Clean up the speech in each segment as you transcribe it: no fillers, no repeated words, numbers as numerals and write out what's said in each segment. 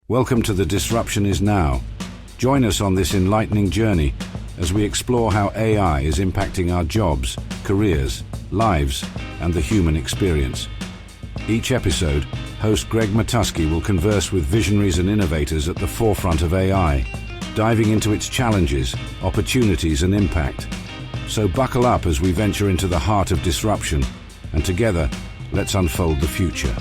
Welcome to The Disruption Is Now. Join us on this enlightening journey as we explore how AI is impacting our jobs, careers, lives, and the human experience. Each episode, host Greg Matusky will converse with visionaries and innovators at the forefront of AI, diving into its challenges, opportunities, and impact. So buckle up as we venture into the heart of disruption, and together, let's unfold the future.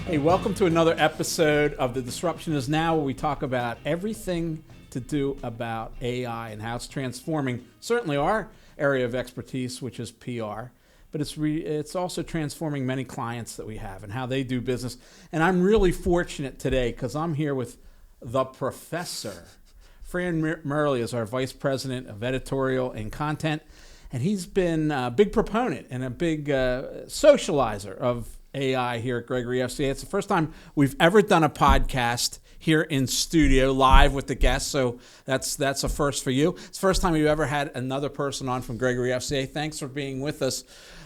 Hey, welcome to another episode of The Disruption Is Now, where we talk about everything to do about AI and how it's transforming certainly our area of expertise, which is PR, but it's also transforming many clients that we have and how they do business. And I'm really fortunate today because I'm here with the professor. Fran Merlie is our Vice President of Editorial and Content, and he's been a big proponent and a big socializer of AI here at Gregory FCA. It's the first time we've ever done a podcast here in studio live with the guests, so that's a first for you. It's the first time we've ever had another person on from Gregory FCA. Thanks for being with us,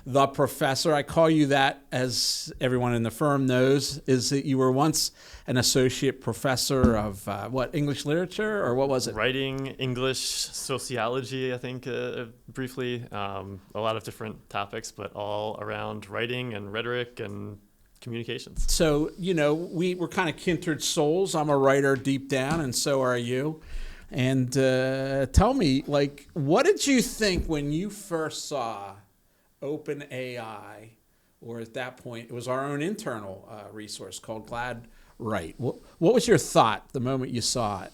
the professor. I call you that, as everyone in the firm knows, is that you were once an associate professor of English literature, or what was it? Writing, English, sociology, I think, briefly. A lot of different topics, but all around writing and rhetoric and communications. So, we're kind of kindred souls. I'm a writer deep down, and so are you. And tell me, what did you think when you first saw OpenAI, or at that point, it was our own internal resource called Glad Right. What was your thought the moment you saw it?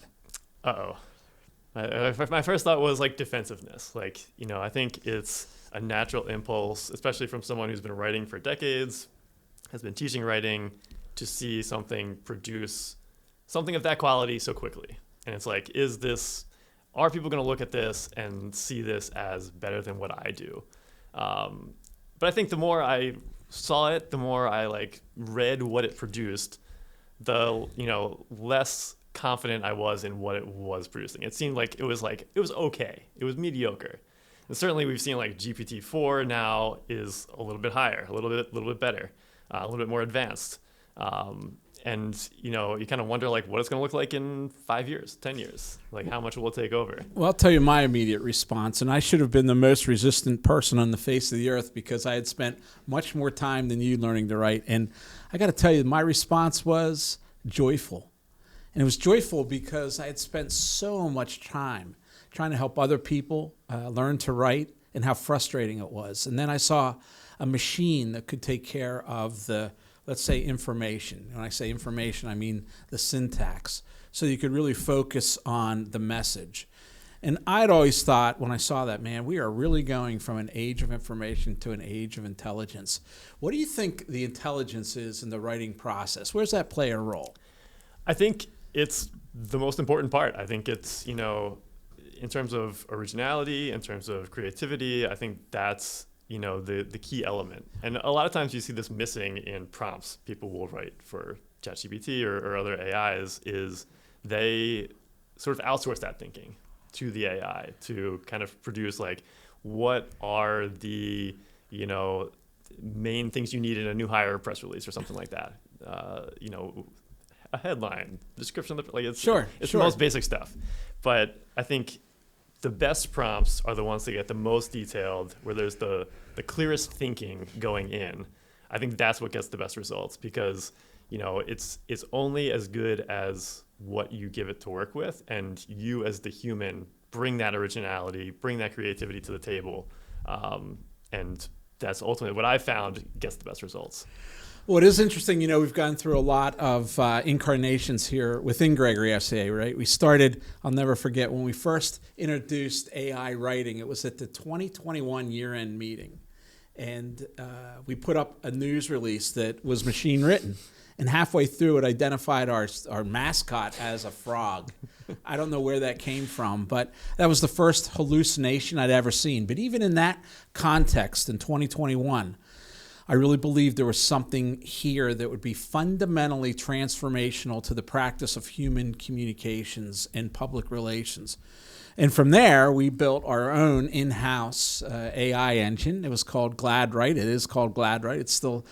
My first thought was defensiveness. I think it's a natural impulse, especially from someone who's been writing for decades, has been teaching writing, to see something produce something of that quality so quickly. And it's are people going to look at this and see this as better than what I do? But I think the more I saw it, the more I read what it produced, the less confident I was in what it was producing. It seemed it was okay. It was mediocre. And certainly we've seen GPT-4 now is a little bit higher, a little bit better, a little bit more advanced. And you kind of wonder what it's going to look like in 5 years, 10 years, how much will it take over? Well, I'll tell you my immediate response, and I should have been the most resistant person on the face of the earth because I had spent much more time than you learning to write. And I got to tell you, my response was joyful. And it was joyful because I had spent so much time trying to help other people learn to write, and how frustrating it was. And then I saw a machine that could take care of the, let's say, information. When I say information, I mean the syntax, so you could really focus on the message. And I'd always thought when I saw that, man, we are really going from an age of information to an age of intelligence. What do you think the intelligence is in the writing process? Where does that play a role? I think it's the most important part. I think it's, in terms of originality, in terms of creativity, I think that's the key element. And a lot of times you see this missing in prompts people will write for ChatGPT or other AIs, is they sort of outsource that thinking to the AI to kind of produce what are the main things you need in a new hire press release or something like that. A headline, description, it's sure. The most basic stuff. But I think the best prompts are the ones that get the most detailed, where there's the clearest thinking going in. I think that's what gets the best results, because it's only as good as what you give it to work with, and you as the human bring that originality, bring that creativity to the table, and that's ultimately what I found gets the best results. Well, it is interesting. We've gone through a lot of incarnations here within Gregory FCA, right? We started, I'll never forget, when we first introduced AI writing. It was at the 2021 year-end meeting. And we put up a news release that was machine written. And halfway through, it identified our mascot as a frog. I don't know where that came from, but that was the first hallucination I'd ever seen. But even in that context in 2021, I really believe there was something here that would be fundamentally transformational to the practice of human communications and public relations. And from there, we built our own in-house AI engine. It was called Glad Right. It is called Glad Right. It's still,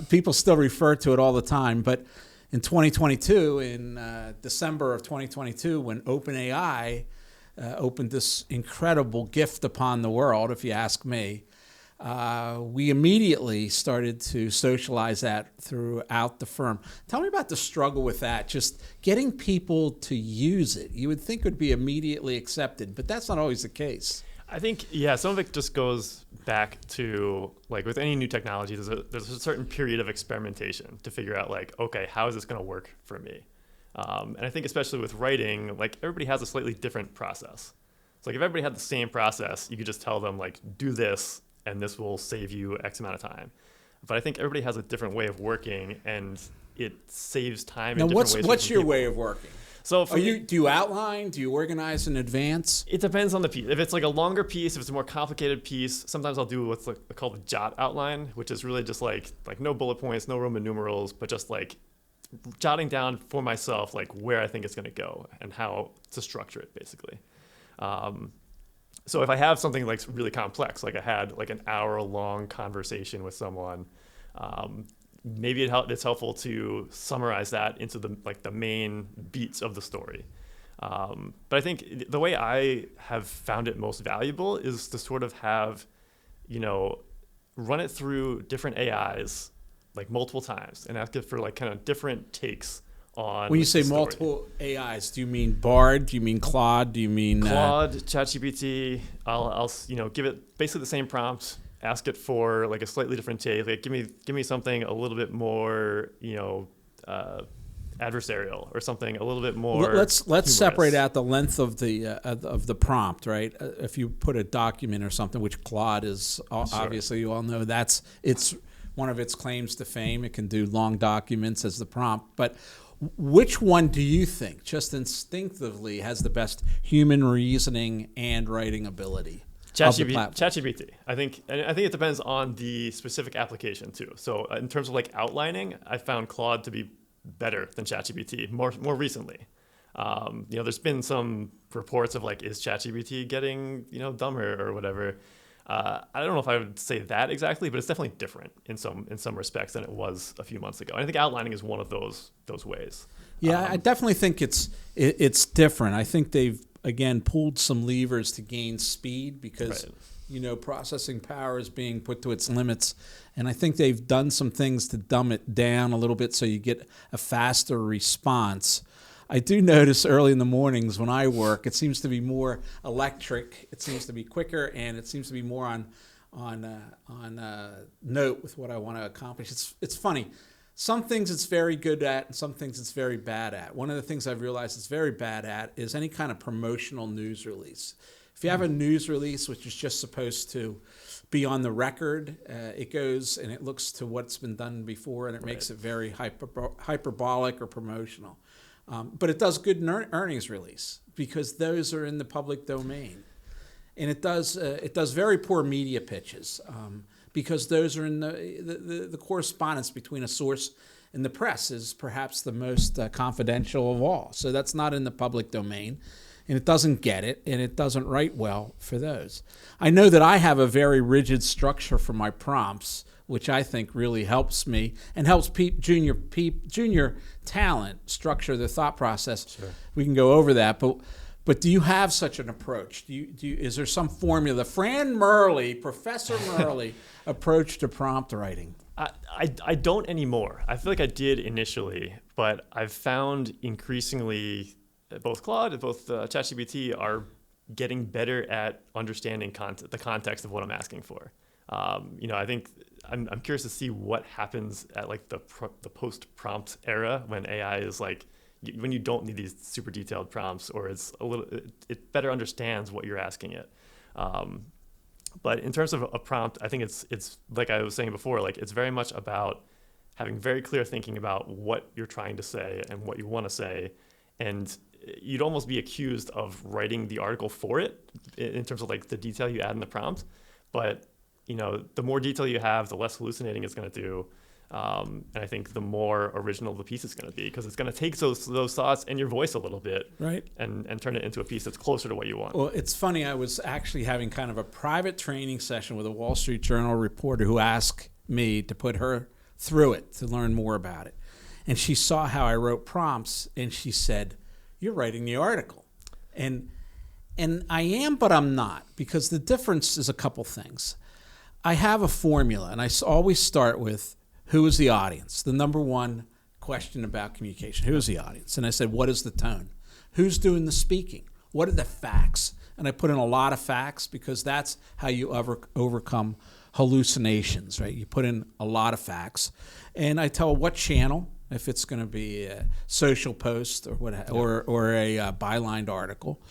people still refer to it all the time. But in 2022, in December of 2022, when OpenAI opened this incredible gift upon the world, if you ask me, we immediately started to socialize that throughout the firm. Tell me about the struggle with that, just getting people to use it. You would think it would be immediately accepted, but that's not always the case. I think, yeah, some of it just goes back to, like, with any new technology, there's a certain period of experimentation to figure out, like, okay, how is this going to work for me? And I think especially with writing, like, everybody has a slightly different process. So, like, if everybody had the same process, you could just tell them, like, do this, and this will save you X amount of time. But I think everybody has a different way of working, and it saves time in different ways. What's your way of working? So do you outline? Do you organize in advance? It depends on the piece. If it's like a longer piece, if it's a more complicated piece, sometimes I'll do what's like called a jot outline, which is really just like no bullet points, no Roman numerals, but just like jotting down for myself like where I think it's going to go and how to structure it, basically. So if I have something like really complex, like I had like an hour-long conversation with someone, maybe it's helpful to summarize that into the main beats of the story. But I think the way I have found it most valuable is to sort of have, run it through different AIs like multiple times and ask it for like kind of different takes on. When you say multiple AIs, do you mean Bard? Do you mean Claude? Do you mean Claude, ChatGPT? I'll give it basically the same prompt. Ask it for like a slightly different take. Like give me something a little bit more, adversarial or something a little bit more. Let's humorous. Separate out the length of the prompt, right? If you put a document or something, which Claude is obviously, you all know it's one of its claims to fame. It can do long documents as the prompt, but which one do you think, just instinctively, has the best human reasoning and writing ability? ChatGPT. I think it depends on the specific application too. So in terms of like outlining, I found Claude to be better than ChatGPT more recently. There's been some reports of like, is ChatGPT getting dumber or whatever. I don't know if I would say that exactly, but it's definitely different in some respects than it was a few months ago. And I think outlining is one of those ways. Yeah, I definitely think it's different. I think they've again pulled some levers to gain speed because processing power is being put to its limits, and I think they've done some things to dumb it down a little bit so you get a faster response. I do notice early in the mornings when I work, it seems to be more electric. It seems to be quicker, and it seems to be more on note with what I want to accomplish. It's funny. Some things it's very good at, and some things it's very bad at. One of the things I've realized it's very bad at is any kind of promotional news release. If you have a news release which is just supposed to be on the record, it goes and it looks to what's been done before, and it makes it very hyperbolic or promotional. But it does good earnings release because those are in the public domain, and it does very poor media pitches because those are in the correspondence between a source and the press is perhaps the most confidential of all. So that's not in the public domain, and it doesn't get it, and it doesn't write well for those. I know that I have a very rigid structure for my prompts, which I think really helps me and helps junior talent structure the thought process. Sure. We can go over that, but do you have such an approach? Is there some formula? Fran Merlie, Professor Merlie, approach to prompt writing? I don't anymore. I feel like I did initially, but I've found increasingly both Claude, both ChatGPT are getting better at understanding the context of what I'm asking for. I think I'm curious to see what happens at like the post-prompt era when AI is like, when you don't need these super detailed prompts, or it better understands what you're asking it. But in terms of a prompt, I think it's like I was saying before, like it's very much about having very clear thinking about what you're trying to say and what you want to say, and you'd almost be accused of writing the article for it in terms of like the detail you add in the prompt, but the more detail you have, the less hallucinating it's going to do. And I think the more original the piece is going to be, because it's going to take those thoughts and your voice a little bit, right, and turn it into a piece that's closer to what you want. Well, it's funny. I was actually having kind of a private training session with a Wall Street Journal reporter who asked me to put her through it to learn more about it. And she saw how I wrote prompts, and she said, "You're writing the article." And I am, but I'm not, because the difference is a couple things. I have a formula, and I always start with, who is the audience? The number one question about communication. Who is the audience? And I said, what is the tone? Who's doing the speaking? What are the facts? And I put in a lot of facts, because that's how you overcome hallucinations, right? You put in a lot of facts. And I tell what channel, if it's going to be a social post or what, or a bylined article.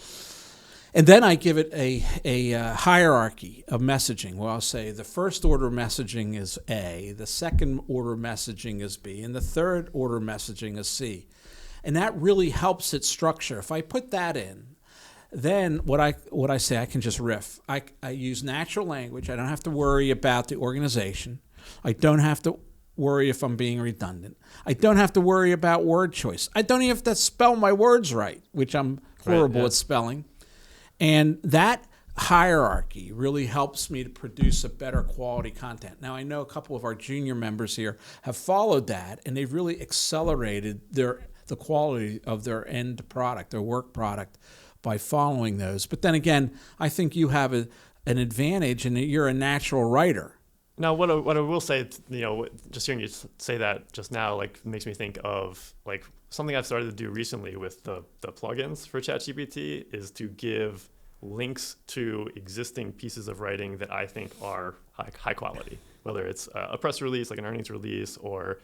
And then I give it a hierarchy of messaging. Well, I'll say the first order messaging is A, the second order messaging is B, and the third order messaging is C. And that really helps it structure. If I put that in, then what I say, I can just riff. I use natural language. I don't have to worry about the organization. I don't have to worry if I'm being redundant. I don't have to worry about word choice. I don't even have to spell my words right, which I'm horrible at spelling. And that hierarchy really helps me to produce a better quality content. Now, I know a couple of our junior members here have followed that, and they've really accelerated the quality of their end product, their work product, by following those. But then again, I think you have an advantage, and you're a natural writer. Now, what I will say, just hearing you say that just now, like, makes me think of like something I've started to do recently with the plugins for ChatGPT is to give links to existing pieces of writing that I think are high quality, whether it's a press release, like an earnings release, or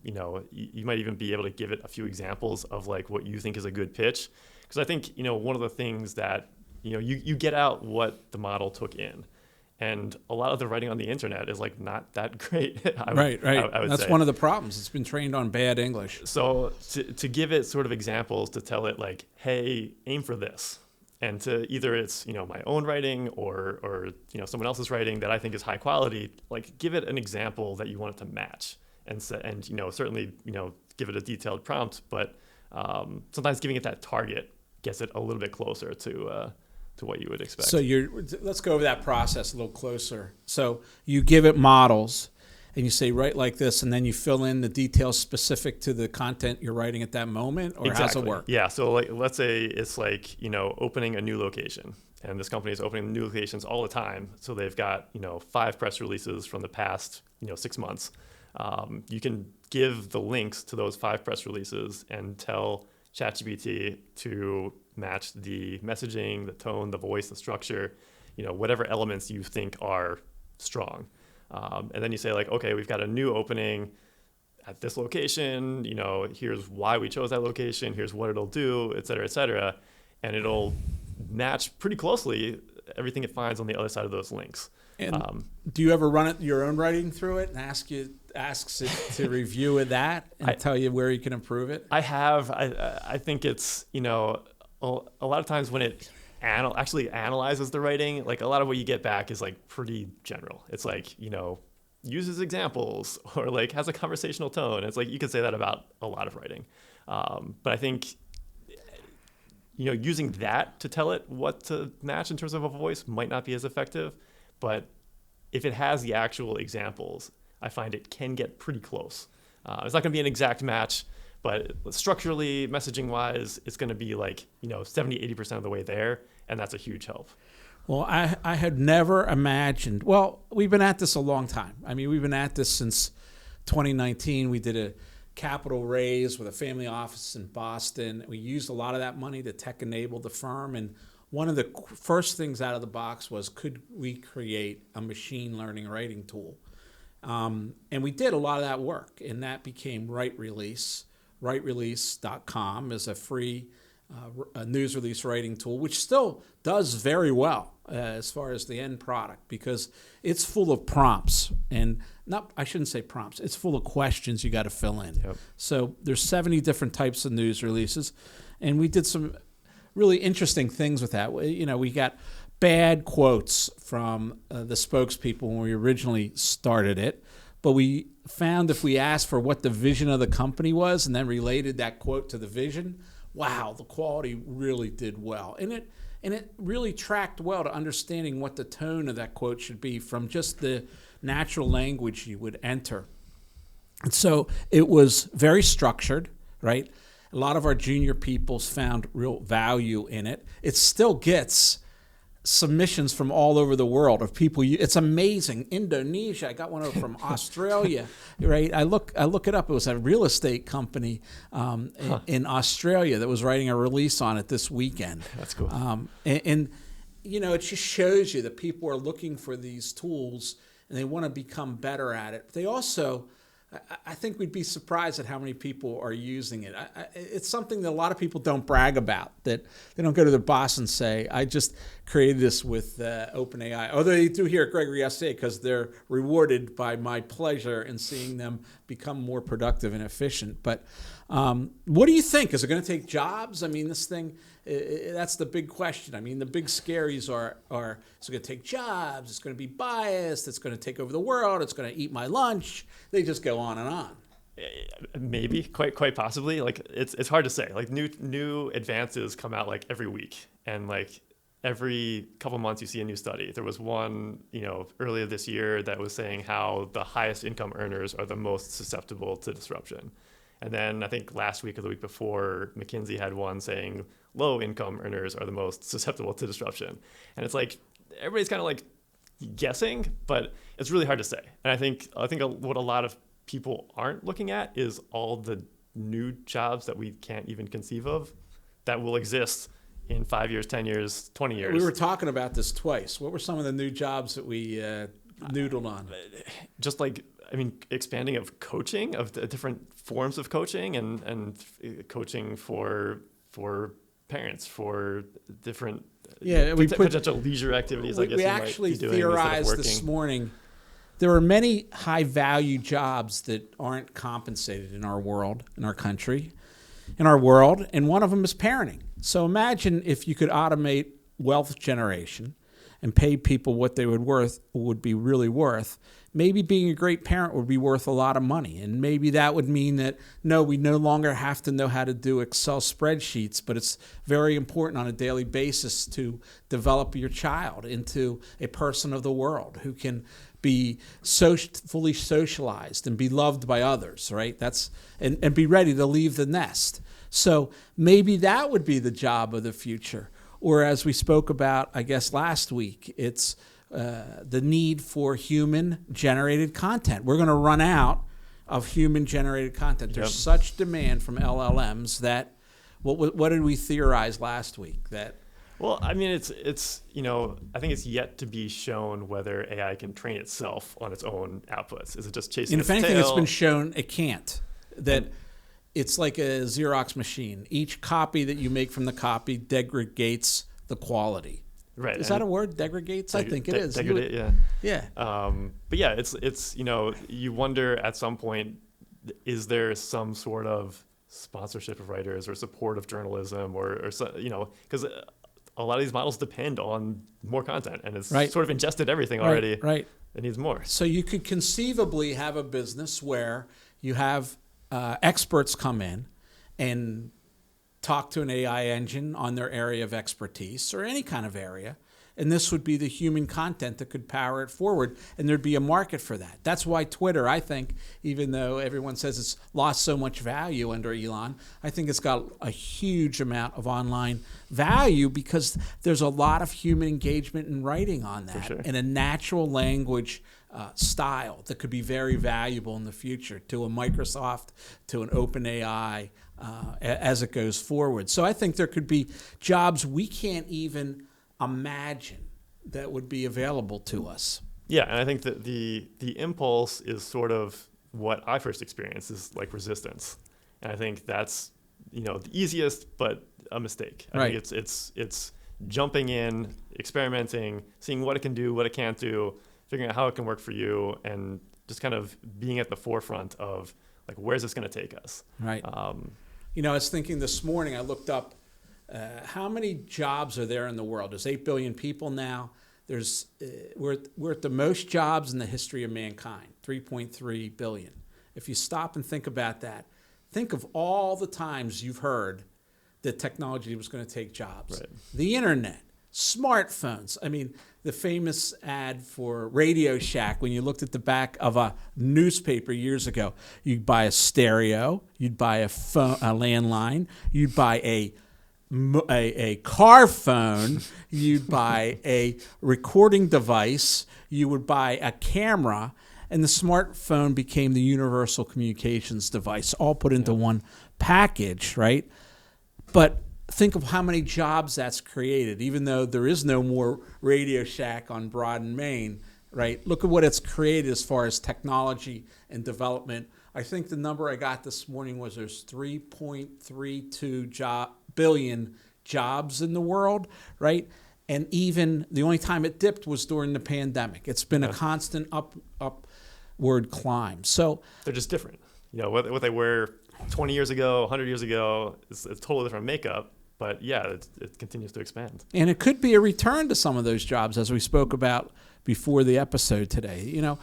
you might even be able to give it a few examples of like what you think is a good pitch. Because I think, one of the things that, you get out what the model took in. And a lot of the writing on the internet is like not that great. Right. I would That's say. one of the problems. It's been trained on bad English. So to give it sort of examples, to tell it like, hey, aim for this. And to either it's, my own writing or someone else's writing that I think is high quality, like give it an example that you want it to match. And certainly, give it a detailed prompt, but sometimes giving it that target gets it a little bit closer to what you would expect. So let's go over that process a little closer. So you give it models, and you say, write like this, and then you fill in the details specific to the content you're writing at that moment, or exactly. how's it work? Yeah, so like let's say it's like, opening a new location, and this company is opening new locations all the time. So they've got, 5 press releases from the past, 6 months. You can give the links to those 5 press releases and tell ChatGPT to match the messaging, the tone, the voice, the structure, whatever elements you think are strong. And then you say like, okay, we've got a new opening at this location, here's why we chose that location, here's what it'll do, et cetera, and it'll match pretty closely everything it finds on the other side of those links. And do you ever run your own writing through it and asks it to review that and tell you where you can improve it? I have. I think it's, a lot of times when it actually analyzes the writing, like a lot of what you get back is like pretty general. It's like, uses examples or like has a conversational tone. It's like you could say that about a lot of writing. But I think, using that to tell it what to match in terms of a voice might not be as effective. But if it has the actual examples, I find it can get pretty close. It's not going to be an exact match, but structurally, messaging-wise, it's going to be like, 70, 80% of the way there, and that's a huge help. Well, I had never imagined. Well, we've been at this a long time. I mean, we've been at this since 2019. We did a capital raise with a family office in Boston. We used a lot of that money to tech-enable the firm, and one of the first things out of the box was, could we create a machine learning writing tool? And we did a lot of that work, and that became Write Release. WriteRelease.com is a free news release writing tool, which still does very well as far as the end product, because it's full of prompts, and I shouldn't say prompts, it's full of questions you got to fill in. Yep. So there's 70 different types of news releases, and we did some really interesting things with that. We got bad quotes from the spokespeople when we originally started it, but we found if we asked for what the vision of the company was and then related that quote to the vision, wow, the quality really did well. And it really tracked well to understanding what the tone of that quote should be from just the natural language you would enter. And so it was very structured, right? A lot of our junior peoples found real value in it. It still gets submissions from all over the world of people. It's amazing. Indonesia. I got one over from Australia, right? I look it up. It was a real estate company in Australia that was writing a release on it this weekend. That's cool. And you know, it just shows you that people are looking for these tools and they want to become better at it. They also, I think we'd be surprised at how many people are using it. It's something that a lot of people don't brag about, that they don't go to their boss and say, I just created this with OpenAI. Although they do here at Gregory FCA because they're rewarded by my pleasure in seeing them become more productive and efficient. But what do you think? Is it going to take jobs? I mean, this thing, that's the big question. I mean, the big scaries are it's going to take jobs, it's going to be biased, it's going to take over the world, it's going to eat my lunch. They just go on and on. Maybe, quite possibly. Like it's hard to say. Like new advances come out like every week, and like every couple months you see a new study. There was one, earlier this year that was saying how the highest income earners are the most susceptible to disruption. And then I think last week or the week before, McKinsey had one saying low income earners are the most susceptible to disruption. And it's like everybody's kind of like guessing, but it's really hard to say. And I think what a lot of people aren't looking at is all the new jobs that we can't even conceive of that will exist in 5 years, 10 years, 20 years. We were talking about this twice. What were some of the new jobs that we noodled on? Just like, expanding of coaching, of the different forms of coaching, and coaching for parents, for different potential leisure activities. I guess we actually theorized this morning. There are many high-value jobs that aren't compensated in our world, in our country, in our world, and one of them is parenting. So imagine if you could automate wealth generation and pay people what they would be really worth. Maybe being a great parent would be worth a lot of money. And maybe that would mean that, no, we no longer have to know how to do Excel spreadsheets, but it's very important on a daily basis to develop your child into a person of the world who can be fully socialized and be loved by others, right? And be ready to leave the nest. So maybe that would be the job of the future. Or as we spoke about, I guess, last week, it's the need for human-generated content. We're going to run out of human-generated content. There's such demand from LLMs that, what did we theorize last week? Well, I think it's yet to be shown whether AI can train itself on its own outputs. Is it just chasing its tail? And if anything, it's been shown it can't. It's like a Xerox machine. Each copy that you make from the copy degrades the quality. Right. Is that a word? Degradates? I think it is. Degradate, yeah. Yeah. But yeah, it's you wonder at some point, is there some sort of sponsorship of writers or support of journalism or because a lot of these models depend on more content, and it's sort of ingested everything already. Right. It needs more. So you could conceivably have a business where you have experts come in and talk to an AI engine on their area of expertise or any kind of area, and this would be the human content that could power it forward, and there'd be a market for that. That's why Twitter, I think, even though everyone says it's lost so much value under Elon, I think it's got a huge amount of online value because there's a lot of human engagement and writing on that, in a natural language style that could be very valuable in the future to a Microsoft, to an OpenAI, as it goes forward. So I think there could be jobs we can't even imagine that would be available to us. Yeah, and I think that the impulse is sort of what I first experienced is like resistance. And I think that's, the easiest, but a mistake. I think it's jumping in, experimenting, seeing what it can do, what it can't do, figuring out how it can work for you, and just kind of being at the forefront of like, where's this going to take us? Right. I was thinking this morning, I looked up how many jobs are there in the world? There's 8 billion people now. We're at the most jobs in the history of mankind, 3.3 billion. If you stop and think about that, think of all the times you've heard that technology was going to take jobs. Right. The internet, Smartphones. I mean, the famous ad for Radio Shack, when you looked at the back of a newspaper years ago, you'd buy a stereo, you'd buy a phone, a landline, you'd buy a car phone, you'd buy a recording device, you would buy a camera, and the smartphone became the universal communications device, all put into one package, right? But think of how many jobs that's created, even though there is no more Radio Shack on Broad and Main, right? Look at what it's created as far as technology and development. I think the number I got this morning was there's 3.32 billion jobs in the world, right? And even the only time it dipped was during the pandemic. It's been a constant upward climb. So they're just different. You know, what they were 20 years ago, 100 years ago, is a totally different makeup. But yeah, it continues to expand. And it could be a return to some of those jobs, as we spoke about before the episode today. You know,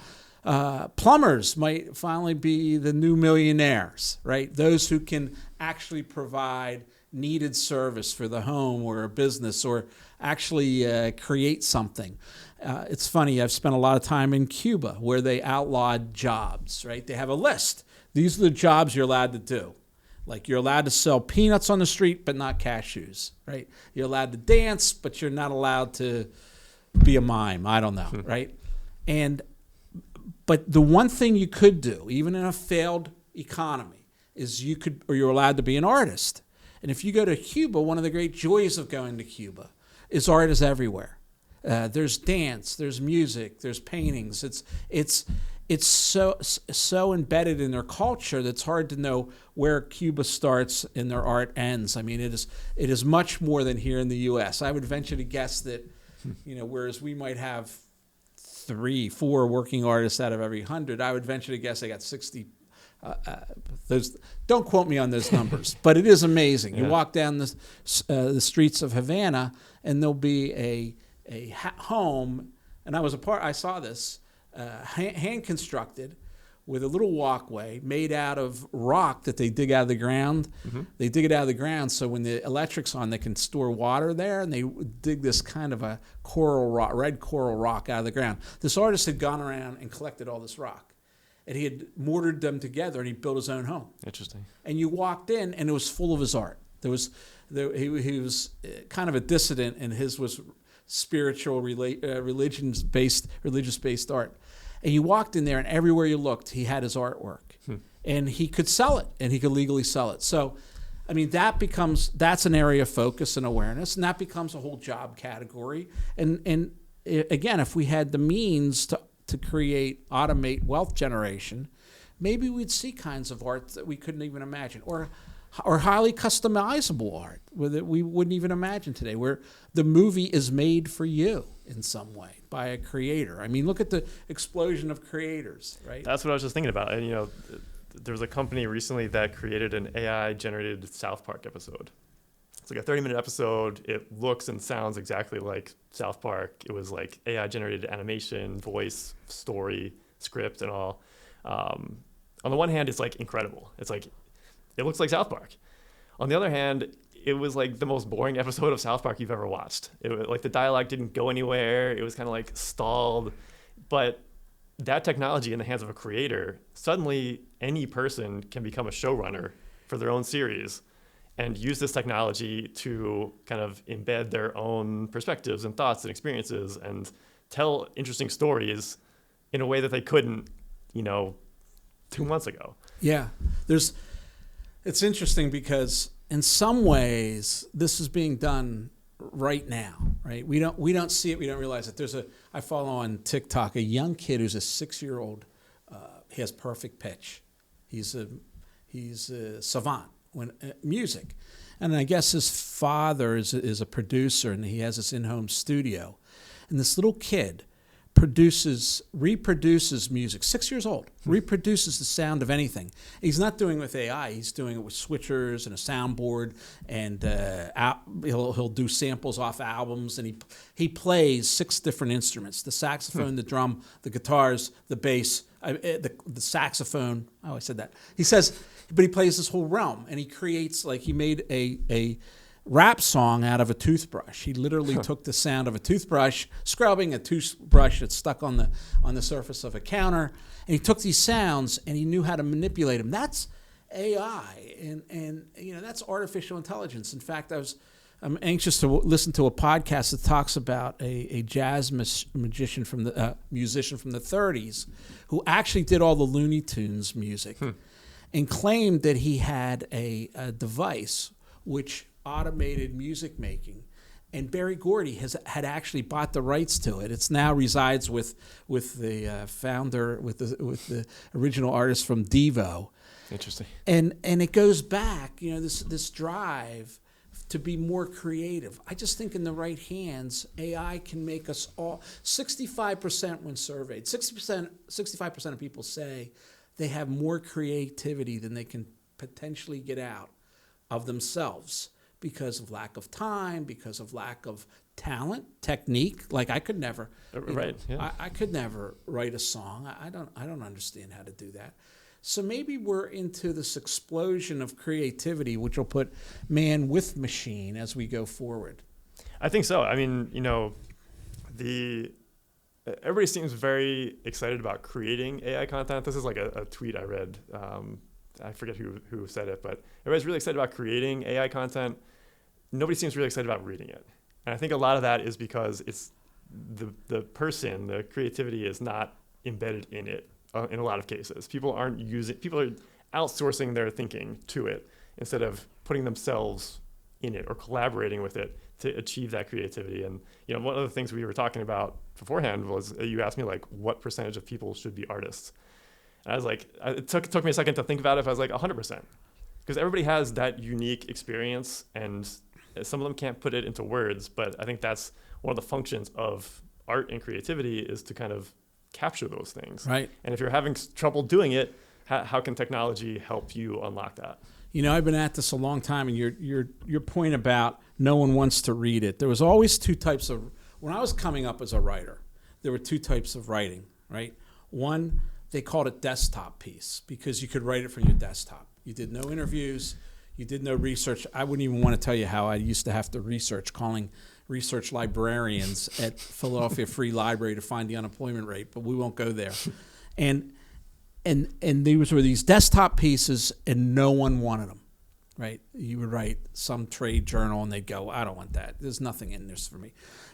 plumbers might finally be the new millionaires, right? Those who can actually provide needed service for the home or a business, or actually create something. It's funny, I've spent a lot of time in Cuba where they outlawed jobs, right? They have a list. These are the jobs you're allowed to do. Like, you're allowed to sell peanuts on the street, but not cashews, right? You're allowed to dance, but you're not allowed to be a mime. I don't know, right? But the one thing you could do, even in a failed economy, is you're allowed to be an artist. And if you go to Cuba, one of the great joys of going to Cuba is art is everywhere. There's dance, there's music, there's paintings. It's so embedded in their culture that it's hard to know where Cuba starts and their art ends. I mean, it is much more than here in the U.S. I would venture to guess that, you know, whereas we might have 3-4 working artists out of every 100, I would venture to guess they got 60. Those, don't quote me on those numbers, but it is amazing. You walk down the streets of Havana, and there'll be a home, and I saw this. Hand constructed, with a little walkway made out of rock that they dig out of the ground. They dig it out of the ground so when the electric's on, they can store water there, and they dig this kind of a red coral rock out of the ground. This artist had gone around and collected all this rock, and he had mortared them together, and he built his own home. Interesting. And you walked in, and it was full of his art. He was kind of a dissident, and his was spiritual, religious-based art. And you walked in there, and everywhere you looked, he had his artwork. And he could sell it, and he could legally sell it. So, I mean, that's an area of focus and awareness, and that becomes a whole job category. And again, if we had the means to automate wealth generation, maybe we'd see kinds of art that we couldn't even imagine, or highly customizable art that we wouldn't even imagine today, where the movie is made for you in some way by a creator. I mean, look at the explosion of creators, right? That's what I was just thinking about. And, you know, there was a company recently that created an AI-generated South Park episode. It's like a 30-minute episode. It looks and sounds exactly like South Park. It was like AI-generated animation, voice, story, script, and all. On the one hand, it's like incredible. It's like, it looks like South Park. On the other hand, it was like the most boring episode of South Park you've ever watched. It was like the dialogue didn't go anywhere. It was kind of like stalled. But that technology in the hands of a creator, suddenly any person can become a showrunner for their own series and use this technology to kind of embed their own perspectives and thoughts and experiences and tell interesting stories in a way that they couldn't, 2 months ago. Yeah. It's interesting because in some ways this is being done right now, right? We don't see it, we don't realize it. I follow on TikTok a young kid who's a 6-year-old. He has perfect pitch. He's a savant when music, and I guess his father is a producer, and he has this in-home studio, and this little kid reproduces music, 6 years old, reproduces the sound of anything. He's not doing it with AI, he's doing it with switchers and a soundboard, and he'll do samples off albums, and he plays 6 different instruments: the saxophone, the drum, the guitars, the bass, the saxophone. Oh, I said that. He says, but he plays this whole realm, and he creates, like, he made a rap song out of a toothbrush. He literally took the sound of a toothbrush, scrubbing a toothbrush that's stuck on the surface of a counter, and he took these sounds and he knew how to manipulate them. That's AI, and that's artificial intelligence. In fact, I'm anxious to listen to a podcast that talks about a jazz musician from the 30s who actually did all the Looney Tunes music and claimed that he had a device which automated music making. And Berry Gordy had actually bought the rights to it. It's now resides with the founder, with the original artist from Devo. Interesting. And it goes back, this drive to be more creative. I just think in the right hands, AI can make us all 65% when surveyed. 65% of people say they have more creativity than they can potentially get out of themselves because of lack of time, because of lack of talent, technique. Like I could never, I could never write a song. I don't understand how to do that. So maybe we're into this explosion of creativity, which will put man with machine as we go forward. I think so. I mean, everybody seems very excited about creating AI content. This is like a tweet I read. I forget who said it, but everybody's really excited about creating AI content. Nobody seems really excited about reading it. And I think a lot of that is because it's the creativity is not embedded in it. In a lot of cases, people are outsourcing their thinking to it instead of putting themselves in it or collaborating with it to achieve that creativity. And one of the things we were talking about beforehand was you asked me like what percentage of people should be artists. And I was like, it took me a second to think about it. I was like 100%, because everybody has that unique experience, and some of them can't put it into words. But I think that's one of the functions of art and creativity is to kind of capture those things. Right. And if you're having trouble doing it, how can technology help you unlock that? I've been at this a long time, and your point about no one wants to read it. There was always two types of, when I was coming up as a writer, there were two types of writing, right? One, they called it desktop piece because you could write it from your desktop. You did no interviews, you did no research. I wouldn't even want to tell you how I used to have to research, calling research librarians at Philadelphia Free Library to find the unemployment rate, but we won't go there. And these were these desktop pieces, and no one wanted them, right? You would write some trade journal, and they'd go, I don't want that. There's nothing in this for me.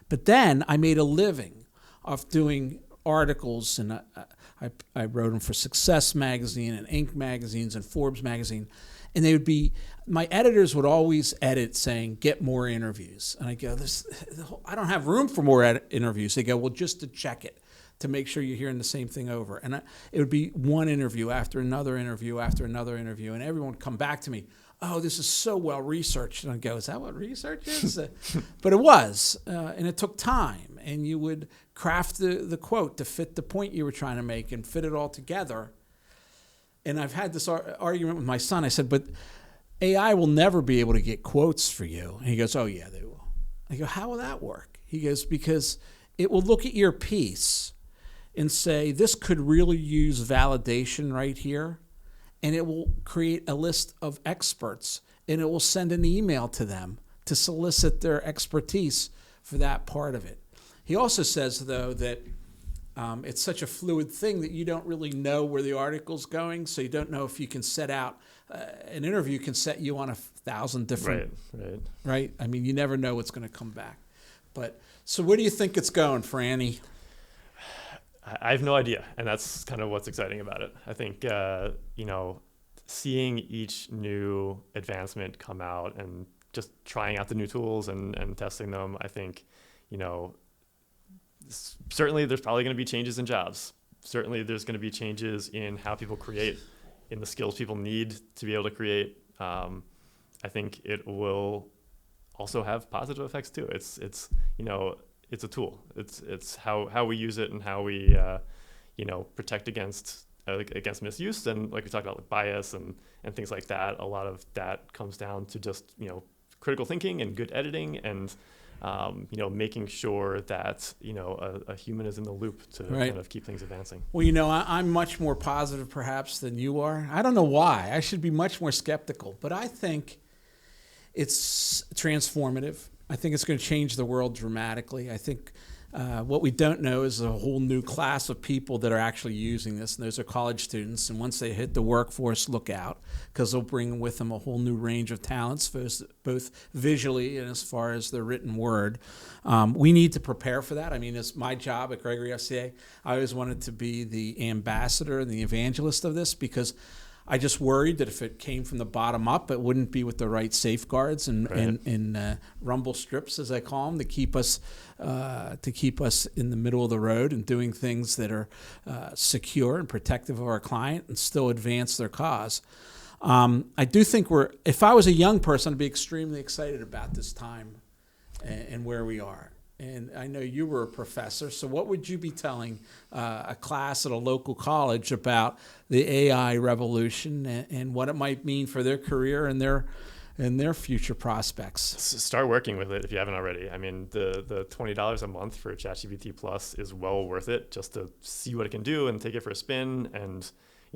But then I made a living of doing articles, and I wrote them for Success Magazine and Inc. magazines and Forbes magazine. And they would be, my editors would always edit saying, get more interviews. And I go, I don't have room for more interviews. They go, well, just to check it, to make sure you're hearing the same thing over. And it would be one interview after another interview after another interview. And everyone would come back to me, oh, this is so well researched. And I'd go, is that what research is? But it was, and it took time. And you would craft the quote to fit the point you were trying to make and fit it all together. And I've had this argument with my son. I said, but AI will never be able to get quotes for you. And he goes, oh, yeah, they will. I go, how will that work? He goes, because it will look at your piece and say, this could really use validation right here. And it will create a list of experts. And it will send an email to them to solicit their expertise for that part of it. He also says, though, that it's such a fluid thing that you don't really know where the article's going, so you don't know if you can set out an interview can set you on 1,000 different. Right. I mean, you never know what's going to come back. But so, where do you think it's going, Franny? I have no idea, and that's kind of what's exciting about it. I think seeing each new advancement come out and just trying out the new tools and testing them. I think certainly there's probably going to be changes in jobs. Certainly there's going to be changes in how people create, in the skills people need to be able to create. I think it will also have positive effects too. It's a tool. It's how we use it and how we protect against misuse, and like we talked about, like bias and things like that. A lot of that comes down to just critical thinking and good editing and making sure that a human is in the loop to kind of keep things advancing. Well, I'm much more positive perhaps than you are. I don't know why. I should be much more skeptical, but I think it's transformative. I think it's going to change the world dramatically. I think what we don't know is a whole new class of people that are actually using this, and those are college students. And once they hit the workforce, look out, because they'll bring with them a whole new range of talents, both visually and as far as the written word. We need to prepare for that. I mean, it's my job at Gregory FCA. I always wanted to be the ambassador and the evangelist of this, because I just worried that if it came from the bottom up, it wouldn't be with the right safeguards and rumble strips, as I call them, to keep us in the middle of the road and doing things that are secure and protective of our client and still advance their cause. I do think if I was a young person, I'd be extremely excited about this time and where we are. And I know you were a professor, so what would you be telling a class at a local college about the AI revolution and what it might mean for their career and their future prospects? Start working with it if you haven't already. I mean, the $20 a month for ChatGPT Plus is well worth it, just to see what it can do and take it for a spin. And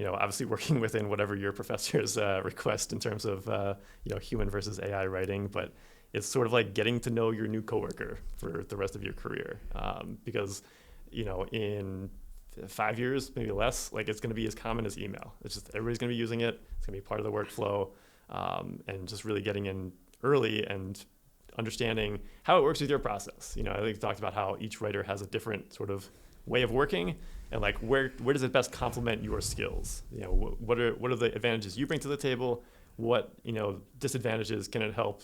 obviously working within whatever your professor's request in terms of human versus AI writing, but it's sort of like getting to know your new coworker for the rest of your career, because in 5 years, maybe less, like it's going to be as common as email. It's just everybody's going to be using it. It's going to be part of the workflow, and just really getting in early and understanding how it works with your process. I think you talked about how each writer has a different sort of way of working, and like where does it best complement your skills? What are the advantages you bring to the table? What disadvantages can it help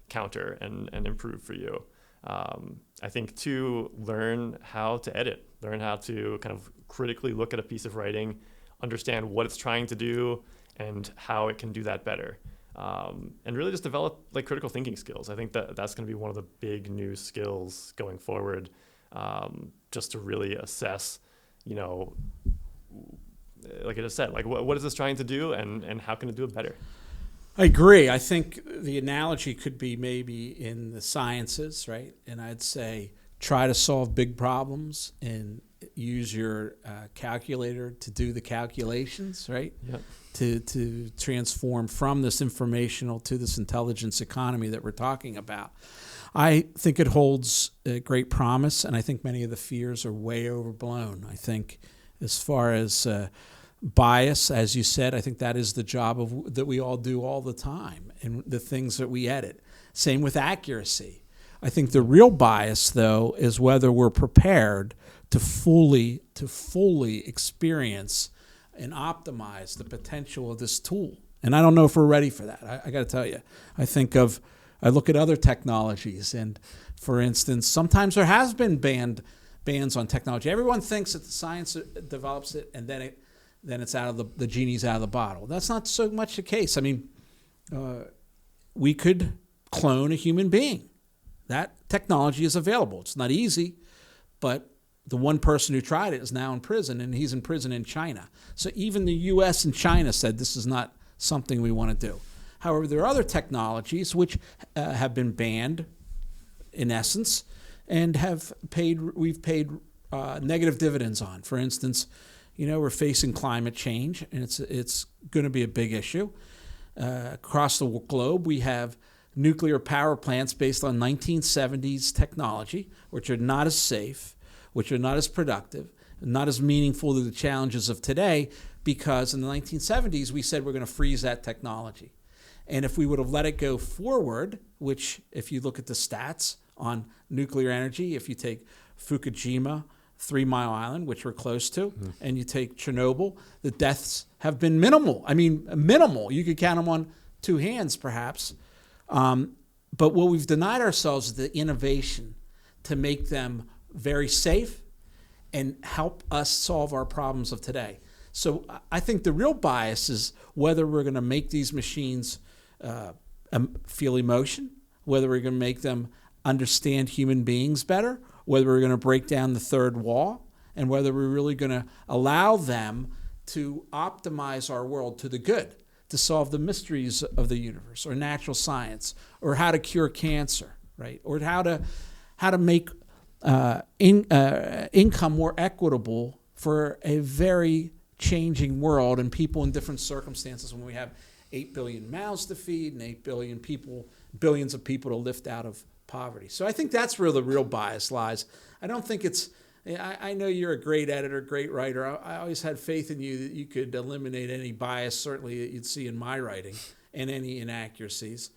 counter and improve for you? I think to learn how to edit, learn how to kind of critically look at a piece of writing, understand what it's trying to do and how it can do that better, and really just develop like critical thinking skills. I think that's going to be one of the big new skills going forward, just to really assess, like I just said, like what is this trying to do and how can it do it better? I agree. I think the analogy could be maybe in the sciences, right? And I'd say try to solve big problems and use your calculator to do the calculations, right? Yep. To transform from this informational to this intelligence economy that we're talking about. I think it holds great promise, and I think many of the fears are way overblown. I think as far as bias, as you said, I think that is the job that we all do all the time, and the things that we edit. Same with accuracy. I think the real bias, though, is whether we're prepared to fully experience and optimize the potential of this tool. And I don't know if we're ready for that. I got to tell you. I look at other technologies, and for instance, sometimes there has been bans on technology. Everyone thinks that the science develops it, and then it's out of the genie's out of the bottle. That's not so much the case. I mean, we could clone a human being. That technology is available. It's not easy, but the one person who tried it is now in prison, and he's in prison in China. So even the U.S. and China said this is not something we want to do. However, there are other technologies which have been banned, in essence, and we've paid negative dividends on. For instance, we're facing climate change, and it's going to be a big issue. Across the globe, we have nuclear power plants based on 1970s technology, which are not as safe, which are not as productive, not as meaningful to the challenges of today, because in the 1970s, we said we're going to freeze that technology. And if we would have let it go forward, which if you look at the stats on nuclear energy, if you take Fukushima, 3 Mile Island, which we're close to, and you take Chernobyl, the deaths have been minimal. I mean, minimal. You could count them on two hands, perhaps. But what we've denied ourselves is the innovation to make them very safe and help us solve our problems of today. So I think the real bias is whether we're going to make these machines feel emotion, whether we're going to make them understand human beings better, whether we're going to break down the third wall, and whether we're really going to allow them to optimize our world to the good, to solve the mysteries of the universe, or natural science, or how to cure cancer, right? Or how to make income more equitable for a very changing world and people in different circumstances when we have 8 billion mouths to feed and billions of people to lift out of poverty. So I think that's where the real bias lies. I don't think it's, I know you're a great editor, great writer. I always had faith in you that you could eliminate any bias, certainly that you'd see in my writing, and any inaccuracies.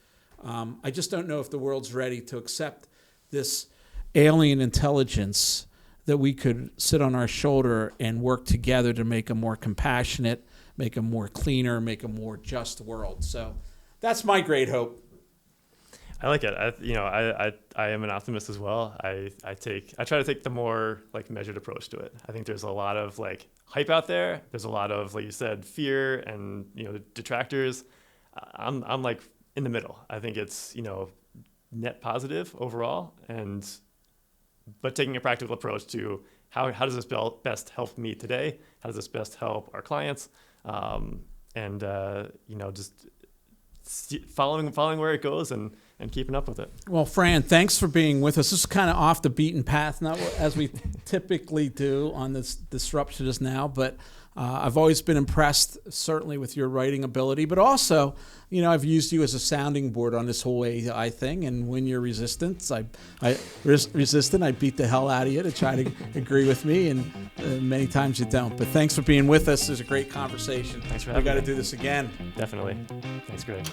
I just don't know if the world's ready to accept this alien intelligence that we could sit on our shoulder and work together to make a more compassionate, make a more cleaner, make a more just world. So that's my great hope. I like it. I am an optimist as well. I try to take the more like measured approach to it. I think there's a lot of like hype out there. There's a lot of, like you said, fear and detractors. I'm like in the middle. I think it's net positive overall, but taking a practical approach to how does this best help me today? How does this best help our clients? Just following where it goes and keeping up with it. Well, Fran, thanks for being with us. This is kind of off the beaten path, not as we typically do on this Disruption Is Now, but I've always been impressed, certainly with your writing ability, but also, I've used you as a sounding board on this whole AI thing, and when you're resistant, I beat the hell out of you to try to agree with me, and many times you don't. But thanks for being with us. It was a great conversation. Thanks for having me. We got to do this again. Definitely. Thanks, Greg.